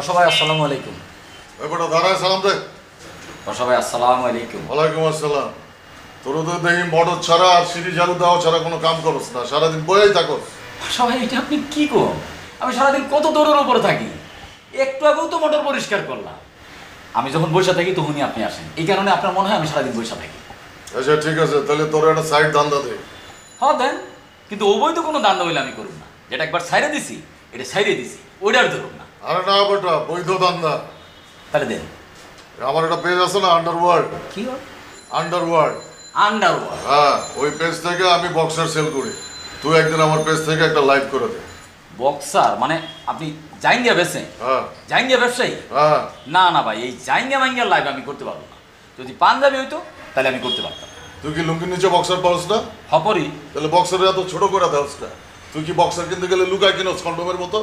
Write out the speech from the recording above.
বসা ভাই আসসালামু আলাইকুম। এবারে দাঁড়ায় সালাম দে। বসা ভাই আসসালামু আলাইকুম। ওয়ালাইকুম আসসালাম। তোর তো দেখি মোটর ছাড়া আর সিঁড়ি ঝাড়ু দেওয়া ছাড়া কোনো কাম করস না, সারাদিন বয়েই থাকস। বসা ভাই এটা আপনি কি করেন? আমি সারাদিন কত দৌড়ের উপরে থাকি, একটু আগেও তো মোটর পরিষ্কার করলাম। আমি যখন বসে থাকি তখনই আপনি আসেন, এই কারণে আপনার মনে হয় আমি সারাদিন বসে থাকি। আচ্ছা ঠিক আছে, তাহলে তোর একটা সাইড ধান্দা দে। হ্যাঁ দেন, কিন্তু অবৈধ কোনো দান্ড হইলে আমি করব না। যেটা একবার ছাইড়ে দিছি এটা ছাইড়ে দিছি, ওইটার ধরুন না। আরে না বেটা, বৈধ ধান্দা। তাহলে দেন। আমার একটা পেজ আছে না, আন্ডারওয়ার্ল্ড। কি হয়? আন্ডারওয়ার্ল্ড। আন্ডারওয়ার্ল্ড? হ্যাঁ, ওই পেজ থেকে আমি বক্সার সেল করি। তুই একদিন আমার পেজ থেকে একটা লাইভ করে দে। বক্সার মানে আপনি জাইঙ্গিয়া বেচেন? হ্যাঁ জাইঙ্গিয়া ব্যবসায়ী? হ্যাঁ। না না ভাই, এই জাইঙ্গিয়া মাইঙ্গিয়ার লাইভ আমি করতে পারবো না। যদি পাঞ্জাবি হইতো তাহলে আমি করতে পারতাম। তুই কি লুঙ্গির নিচে বক্সার পাওস না? হপরি। তাহলে বক্সারের এত ছোট করে দেওস না। তুই কি বক্সার কিনতে গেলে লুকায় কিনোস কন্ডোমের মতো?